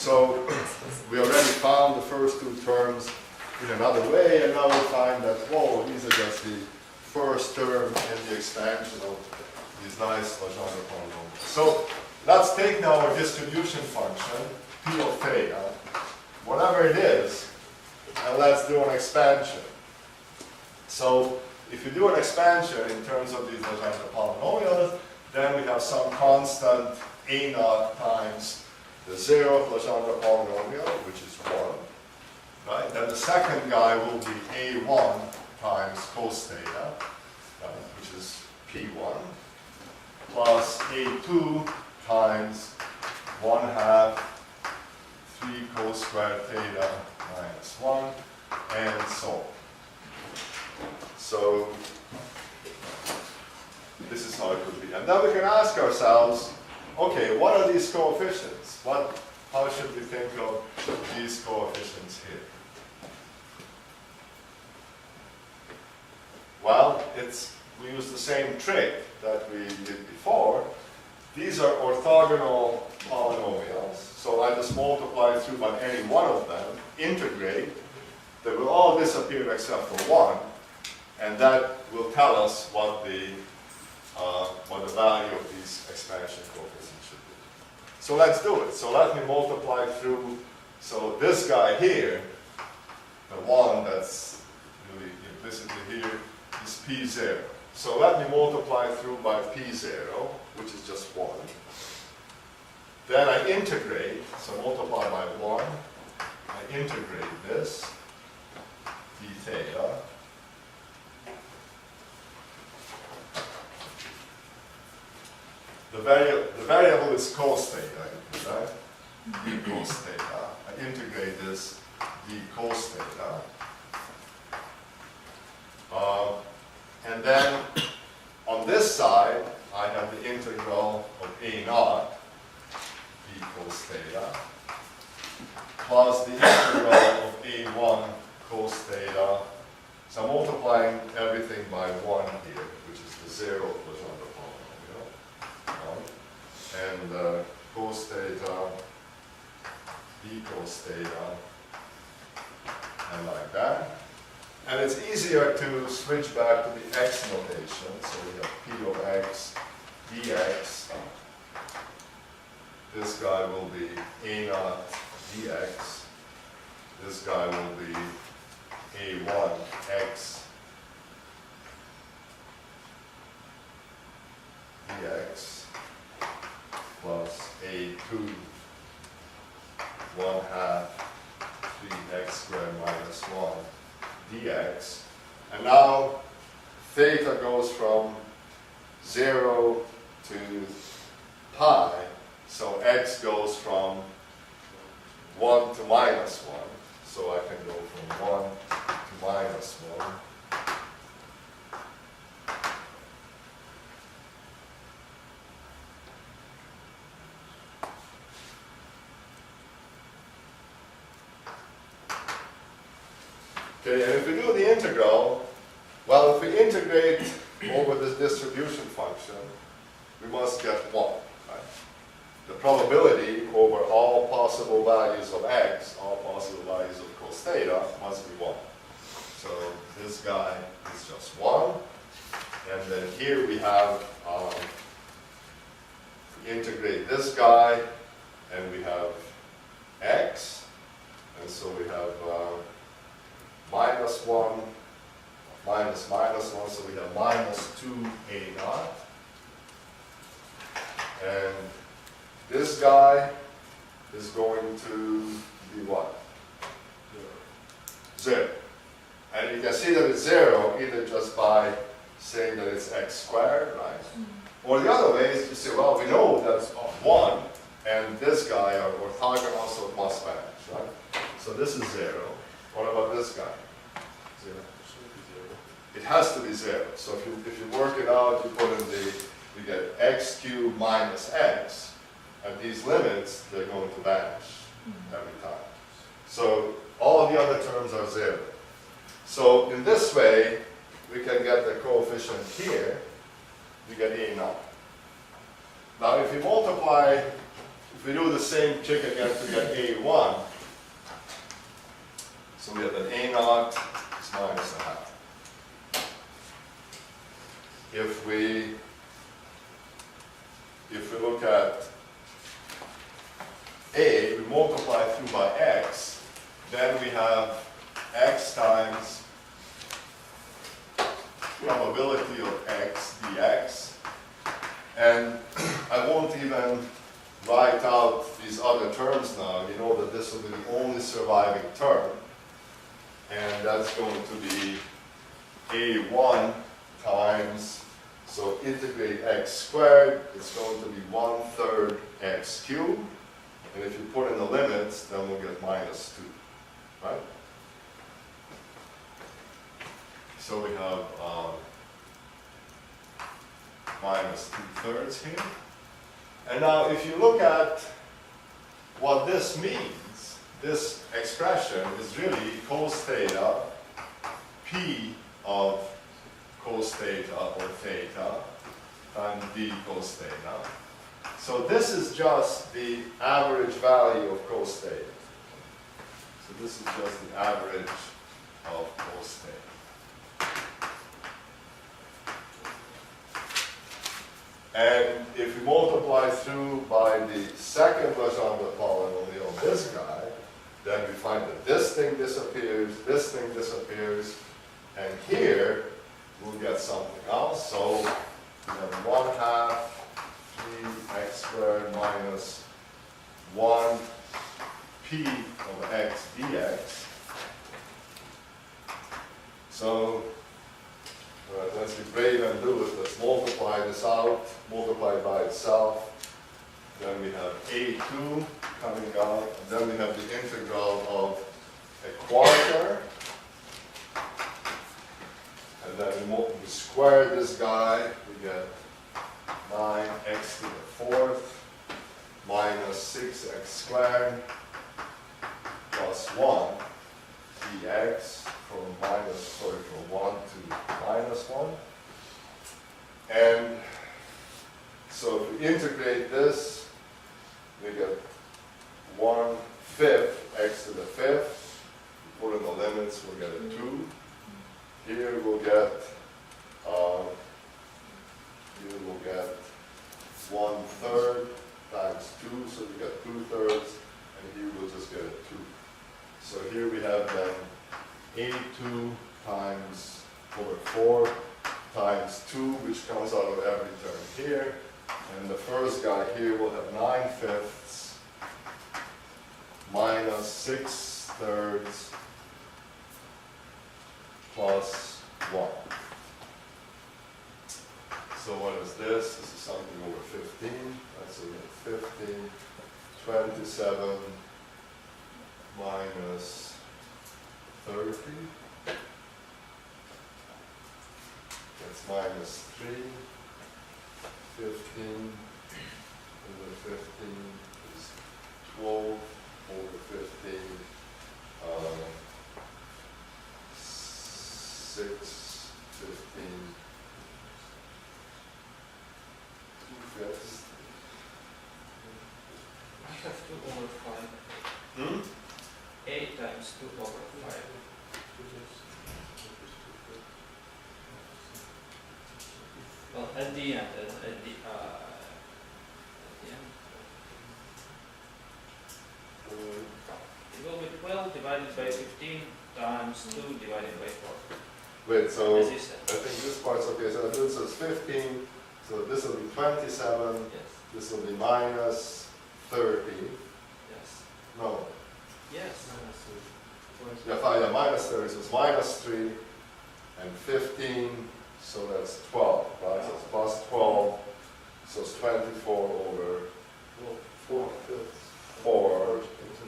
So we already found the first two terms in another way, and now we find that, whoa, these are just the first term in the expansion of these nice Legendre polynomials. So let's take now our distribution function, P of theta, whatever it is, and let's do an expansion. So if you do an expansion in terms of these Legendre polynomials, then we have some constant A naught times the zeroth Legendre polynomial, which is 1. Right? Then the second guy will be A1 times cos theta, right, which is P1, plus A2 times 1/2 3 cos squared theta minus 1, and so on. So this is how it would be. And then we can ask ourselves, okay, what are these coefficients? How should we think of these coefficients here? Well, we use the same trick that we did before. These are orthogonal polynomials, so I just multiply through by any one of them, integrate. They will all disappear except for one, and that will tell us what the value of these expansion coefficients should be. So let's do it. So let me multiply through, so this guy here, the one that's really implicitly here, is P0. So let me multiply through by P0, which is just 1. Then I integrate, so multiply by 1. I integrate this, d theta. The variable is cos theta, right? d cos theta. I integrate this d cos theta. And then on this side, I have the integral of A naught d cos theta plus the integral of A1 cos theta. So I'm multiplying everything by 1 here, which is the zero Legendre polynomial. And cos theta, d cos theta, and like that. And it's easier to switch back to the x notation. So we have P of x dx. This guy will be A naught dx. This guy will be A1 x dx plus A2 1/2 3x squared minus 1 dx. And now theta goes from 0 to pi, so x goes from 1 to minus 1. So I can go from 1 to minus 1. Okay, and if we do the integral, well, if we integrate over this distribution function, we must get 1, right? The probability over all possible values of x, all possible values of cos theta, must be 1. So this guy is just 1. And then here we have, we integrate this guy, and we have x. And so we have minus 1, minus minus 1, so we have minus 2 A naught. And this guy is going to be what? 0. And you can see that it's 0 either just by saying that it's x squared, right? Or the other way is to say, well, we know that's 1, and this guy are orthogonal, so it must vanish, right? So this is 0. What about this guy? 0. It has to be 0. So if you work it out, you put in you get x cubed minus x, and these limits, they're going to vanish every time. So all of the other terms are 0. So in this way, we can get the coefficient here, we get A naught. Now if you multiply If we do the same trick again to get A1, so we have an A0 is minus a half. If we look at A, we multiply through by x, then we have x times probability of x dx. And I won't even write out these other terms now. You know that this will be the only surviving term. And that's going to be A1 times, so integrate x squared, it's going to be 1/3 x cubed. And if you put in the limits, then we'll get minus 2, right? So we have minus 2/3 here. And now if you look at what this means, this expression is really cos theta, p of cos theta or theta, times d cos theta. So this is just the average value of cos theta. So this is just the average of cos theta. And if we multiply through by the second Legendre polynomial, this guy, then we find that this thing disappears, and here we'll get something else. So we have 1/2 3x squared minus 1 p of x dx. So let's be brave and do it. Let's multiply this out, multiply by itself. Then we have A2 coming out, and then we have the integral of a quarter. And then we square this guy, we get 9x to the 4th minus 6x squared plus 1 dx from 1 to minus 1. And so if we integrate this, we get 1/5 x to the 5th. Put in the limits, we'll get a 2. Here we'll get 1/3 times 2, so we get 2/3, and here we'll just get a 2. So here we have then A2 times over 4 times 2, which comes out of every term here. And the first guy here will have 9/5 minus 6/3 plus 1. So what is this? This is something over 15. That's so we have 15, 27 minus 30. That's minus 3. 15 over 15 is 12 over 15. 6, 15, 2/5. I have 2 over 5. 8 times 2 over 5. Well, at the end, it will be 12 divided by 15 times 2 divided by 4. Wait, so As I you said. think this part's okay. So this is 15, so this will be 27, Yes. this will be minus 30. Yes. No, Yes. yeah, minus 30, so it's minus 3, and 15, so that's 12, right? So it's plus 12, so it's 24 over 4,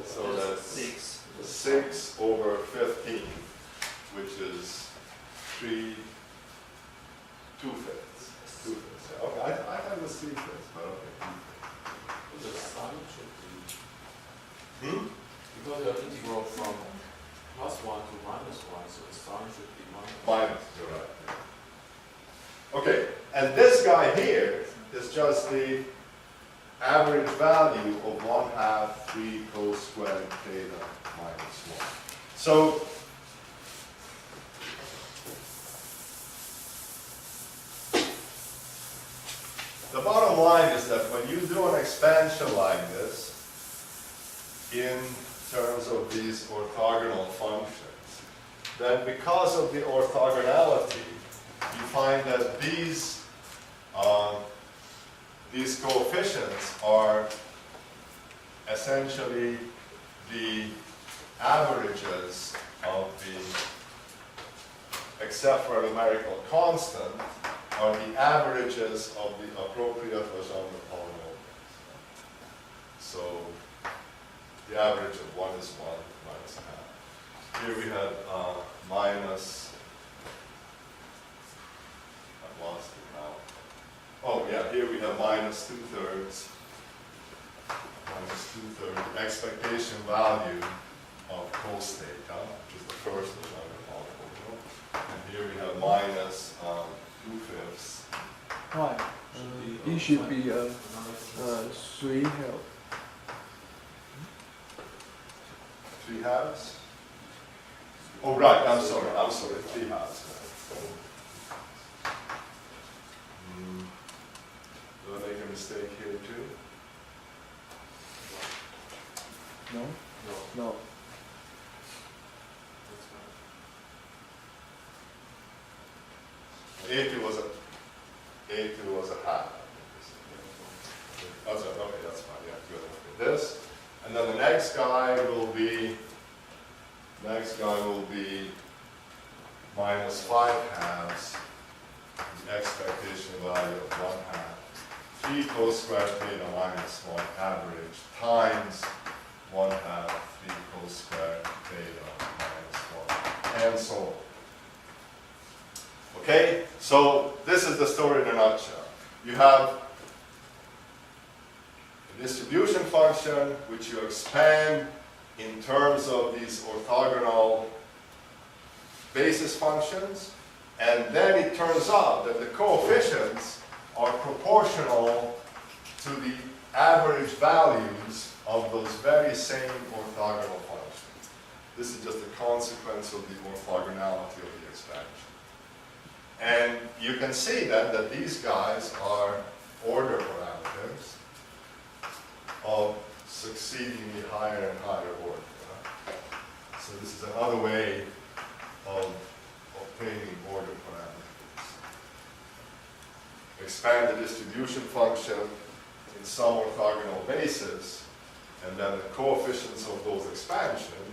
so that's 6. 6 over 15, which is 3, 2/5. 2/5. Yeah, okay, I thought it was 3/5, but okay. The sign should be, Hmm? because the integral from +1 to -1, so the sign should be minus. Minus, you're right. Okay, and this guy here is just the average value of 1/2 3 cos squared theta minus 1. So the bottom line is that when you do an expansion like this, in terms of these orthogonal functions, then because of the orthogonality, you find that these coefficients are essentially the averages of the, except for a numerical constant, are the averages of the appropriate Legendre polynomials. So the average of 1 is 1 minus half. Here we have minus, I lost it now. Oh yeah, here we have minus 2/3, expectation value of cos theta, which is the first Legendre polynomial. And here we have minus 2/5. Why? It should be 3 half. 3/2? Oh, right, I'm sorry, 3/2. Did I make a mistake here too? No? No, No. that's right. 80 was a half. That's right, okay, that's fine, yeah, good. Okay, this, and then the next guy will be minus 5/2, the expectation value of 1/2, 3 cos squared theta minus 1 average times 1/2, 3 cos squared theta minus 1, and so on. Okay, so this is the story in a nutshell. You have a distribution function which you expand in terms of these orthogonal basis functions, and then it turns out that the coefficients are proportional to the average values of those very same orthogonal functions. This is just a consequence of the orthogonality of the expansion. And you can see then that these guys are order parameters of succeedingly higher and higher order. So this is another way of obtaining order parameters. Expand the distribution function in some orthogonal basis, and then the coefficients of those expansion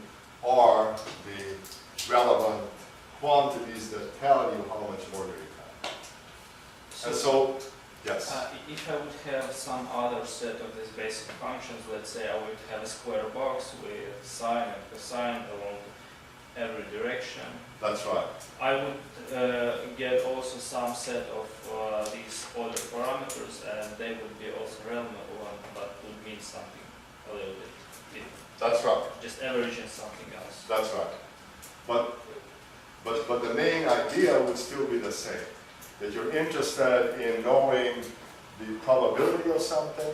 are the relevant quantities that tell you how much order you have. And so, yes. If I would have some other set of these basic functions, let's say I would have a square box with sine and cosine along every direction, That's right. I would get also some set of these order parameters, and they would be also relevant one, but would mean something a little bit different. That's right. Just averaging something else. That's right. But the main idea would still be the same. That you're interested in knowing the probability of something,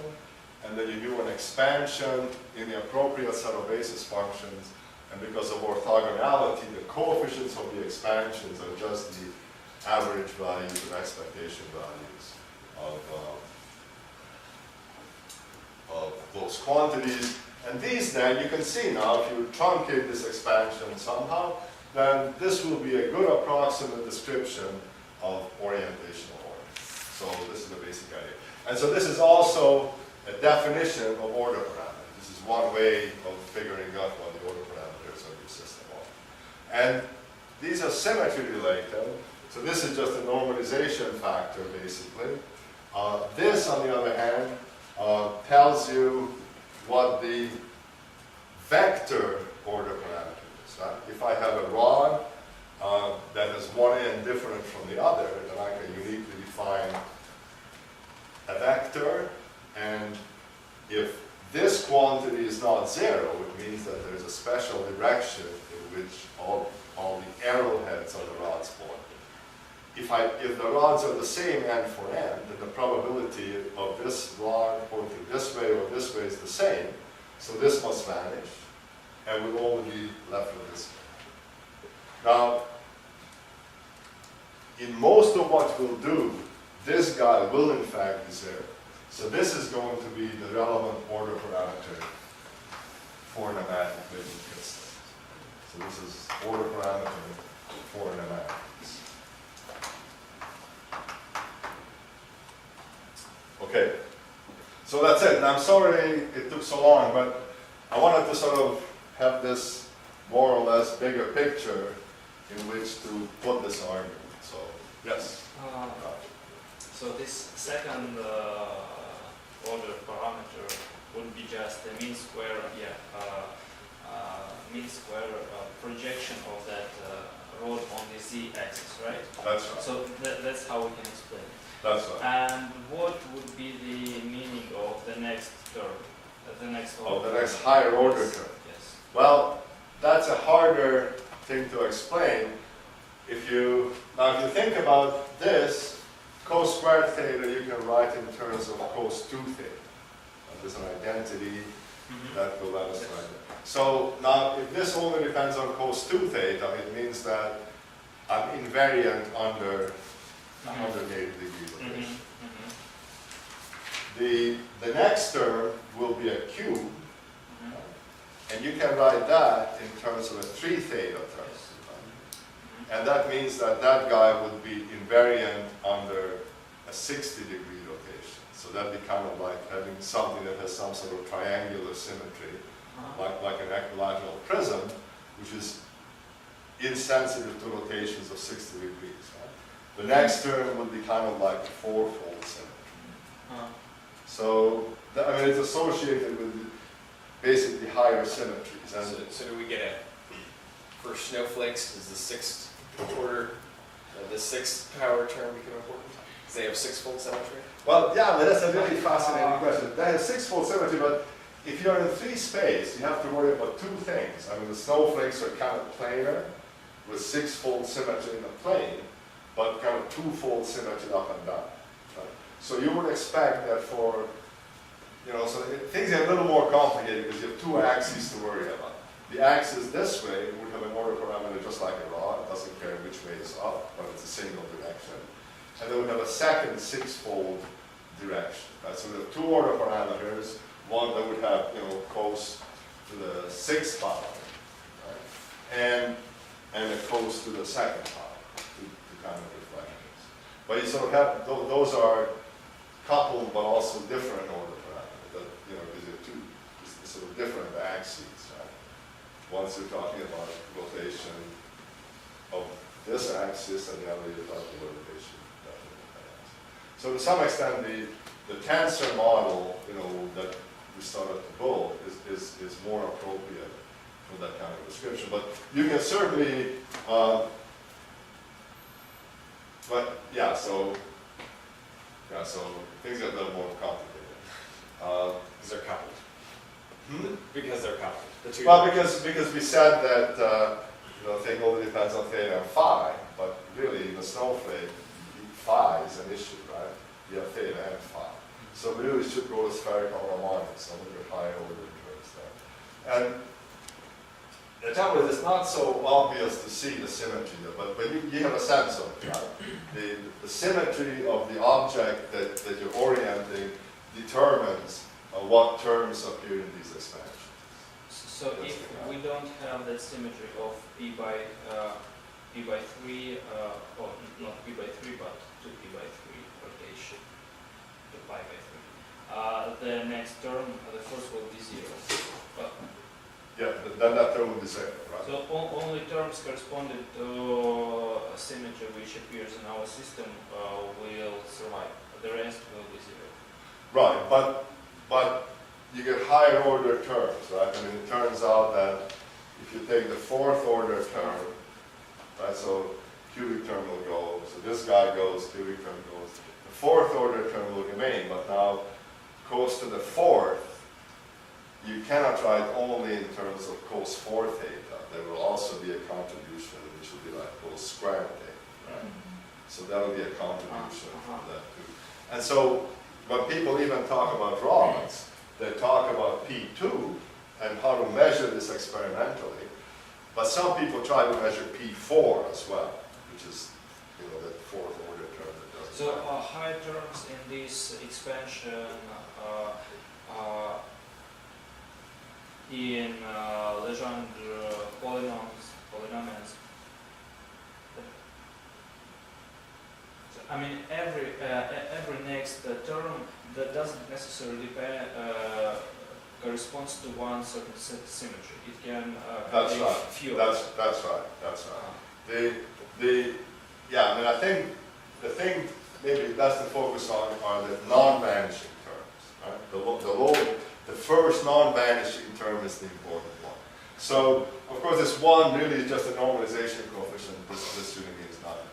and then you do an expansion in the appropriate set of basis functions, and because of orthogonality, the coefficients of the expansions are just the average values and expectation values of those quantities. And these then, you can see now, if you truncate this expansion somehow, then this will be a good approximate description of orientational order. So this is the basic idea. And so this is also a definition of order parameters. This is one way of figuring out what the order parameters of your system are. And these are symmetry related. So this is just a normalization factor, basically. This, on the other hand, tells you what the vector order parameter is. Right? If I have a rod that has one end different from the other, then I can uniquely define a vector, and if this quantity is not zero, it means that there's a special direction in which all the arrowheads on the rods point. if the rods are the same end for end, then the probability of this rod pointing this way or this way is the same. So this must vanish, and we'll only be left with this guy. Now, in most of what we'll do, this guy will in fact be 0. So this is going to be the relevant order parameter for pneumatic vision piston. So this is order parameter for pneumatics. Okay, so that's it. And I'm sorry it took so long, but I wanted to sort of have this more or less bigger picture in which to put this argument. So, yes. So this second order parameter would be just the mean square, mean square projection of that rod on the z-axis, right? That's right. So that's how we can explain it. That's right. And what would be the meaning of the next term, the next order? Of the next higher order term. Yes. Well, that's a harder thing to explain. If you think about this, cos squared theta you can write in terms of cos 2 theta. There's an identity that will let us write it. So now if this only depends on cos 2 theta, it means that I'm invariant under negative degree rotation. The next term will be a cube, and you can write that in terms of a 3 theta term. And that means that that guy would be invariant under a 60-degree rotation. So that'd be kind of like having something that has some sort of triangular symmetry, like an equilateral prism, which is insensitive to rotations of 60 degrees. Right? The next term would be kind of like a 4-fold symmetry. So, I mean, it's associated with basically higher symmetries. And So do we get for snowflakes, is the 6th order, the 6th power term become important? Because they have 6-fold symmetry? well, yeah, but that's a really fascinating question. They have 6-fold symmetry, but if you're in 3 space, you have to worry about 2 things. I mean, the snowflakes are kind of planar, with 6-fold symmetry in the plane, but kind of 2-fold symmetry up and down. Right? So you would expect that for, so things get a little more complicated because you have 2 axes to worry about. The axis this way would have an order parameter just like a rod. It doesn't care which way it's up, but it's a single direction. And then we have a second 6-fold direction. Right? So we have 2 order parameters. One that would have, cos to the 6th power, right? And a cos to the 2nd power to kind of reflect this. But you sort of have, those are coupled but also different order parameters. That, because you have 2 sort of different axes, right? Once you're talking about rotation of this axis, and the other you're talking about rotation of that axis. So to some extent, the tensor model, that we started to build is more appropriate for that kind of description. But you can certainly, so things get a little more complicated. Because they're coupled. Because they're coupled. The 2 Well, because we said that thing only depends on theta and phi, but really in the snowflake, phi is an issue, right? You have theta and phi. So we really should go to spherical harmonics, some of your higher order terms there. And the trouble is, it's not so obvious to see the symmetry there, but you have a sense of it, right? The symmetry of the object that you're orienting determines what terms appear in these expansions. So if we don't have that symmetry of p by 3, or not p by 3, but 2p by 3 rotation, to pi by 3, the next term, the first will be 0. But Yeah, then that term will be 0, right? so only terms corresponding to a symmetry which appears in our system will survive. The rest will be 0. Right, but you get higher order terms, right? I mean, it turns out that if you take the 4th order term, right, so cubic term will go, so this guy goes, cubic term goes. The 4th order term will remain, but now cos to the 4th, you cannot write only in terms of cos 4 theta. There will also be a contribution which will be like cos squared theta, right? So that would be a contribution Uh-huh. to that too. And so when people even talk about rods, they talk about P2 and how to measure this experimentally. But some people try to measure P4 as well, which is, you know, that fourth order term that doesn't So matter. high terms in this expansion in Legendre polynomials. So, I mean, every next term that doesn't necessarily corresponds to one certain symmetry. It can That's be right. few. That's right. That's right. Yeah, I mean, I think the thing maybe best to focus on are the non-vanishing terms. Right? The first non-vanishing term is the important one. So, of course, this one really is just a normalization coefficient. This really means nothing.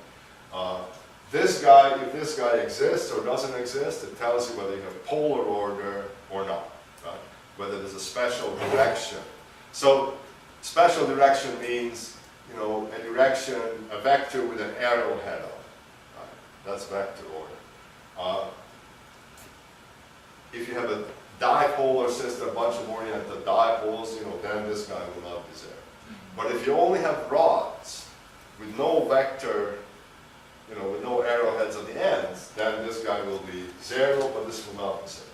This guy, if this guy exists or doesn't exist, it tells you whether you have polar order or not. Right? Whether there's a special direction. So, special direction means, you know, a direction, a vector with an arrowhead on it. Right? That's vector order. If you have a dipolar system, a bunch of oriented dipoles, you know, then this guy will not be there. But if you only have rods with no vector, you know, with no arrowheads at the ends, then this guy will be 0, but this will not be 0.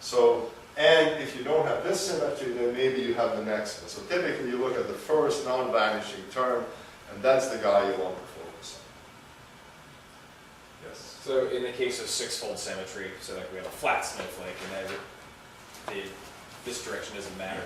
So, and if you don't have this symmetry, then maybe you have the next one. So typically you look at the first non-vanishing term, and that's the guy you want to focus on. Yes? So in the case of six-fold symmetry, so like we have a flat snowflake and then this direction doesn't matter,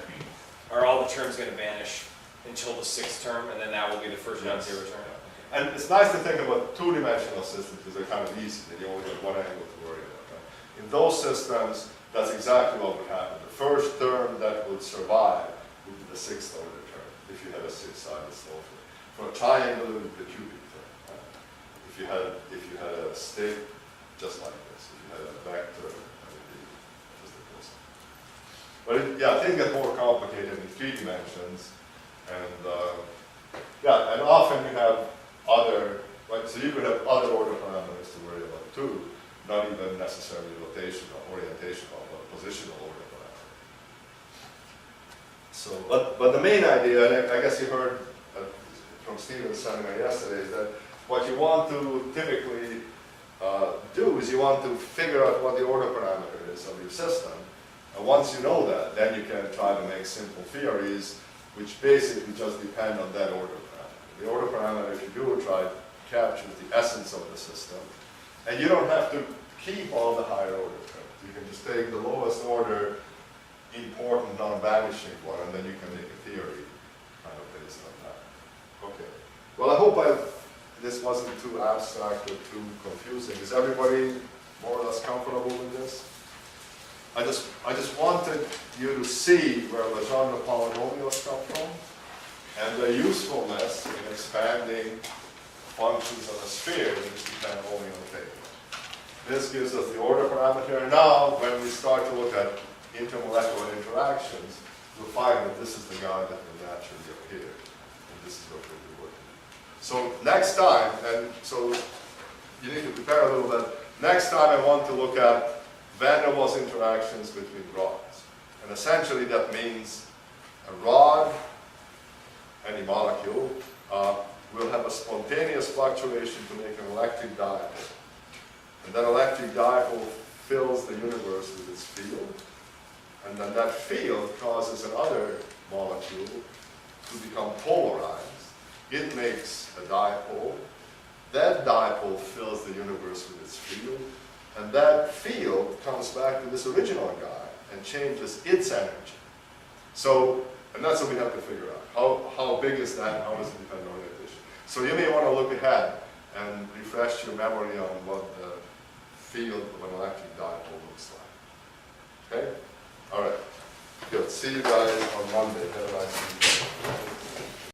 are all the terms going to vanish until the sixth term, and then that will be the first Yes. non-zero term? And it's nice to think about two-dimensional systems because they're kind of easy, and you only have one angle to worry about. Right? In those systems, that's exactly what would happen. The first term that would survive would be the sixth order term, if you had a six-sided snowflake. For a triangle, it would be the cubic term. Right? If you had a stick, just like this. If you had a vector, that would be just like this. But things get more complicated in 3 dimensions, and and often you have other, right? So you could have other order parameters to worry about too, not even necessarily rotational, orientational, but positional order parameters. So, but the main idea, and I guess you heard from Steven's seminar yesterday, is that what you want to typically do is you want to figure out what the order parameter is of your system. And once you know that, then you can try to make simple theories which basically just depend on that order parameter. The order parameter, if you do try, captures the essence of the system. And you don't have to keep all the higher order terms. You can just take the lowest order important non-vanishing one, and then you can make a theory kind of based on that. Okay. Well, I hope this wasn't too abstract or too confusing. Is everybody more or less comfortable with this? I just wanted you to see where Legendre polynomials come from and their usefulness in expanding functions on a sphere which depend only on theta. This gives us the order parameter, and now when we start to look at intermolecular interactions, we'll find that this is the guy that will naturally appear, and this is what we'll be working with. So next time, and so you need to prepare a little bit, next time I want to look at van der Waals interactions between rods. And essentially that means a rod, any molecule, will have a spontaneous fluctuation to make an electric dipole. And that electric dipole fills the universe with its field. And then that field causes another molecule to become polarized. It makes a dipole. That dipole fills the universe with its field. And that field comes back to this original guy and changes its energy. So, and that's what we have to figure out. How big is that? How does it depend on orientation? So you may want to look ahead and refresh your memory on what the field of an electric dipole looks like. Okay? All right. Good. See you guys on Monday. Have a nice evening.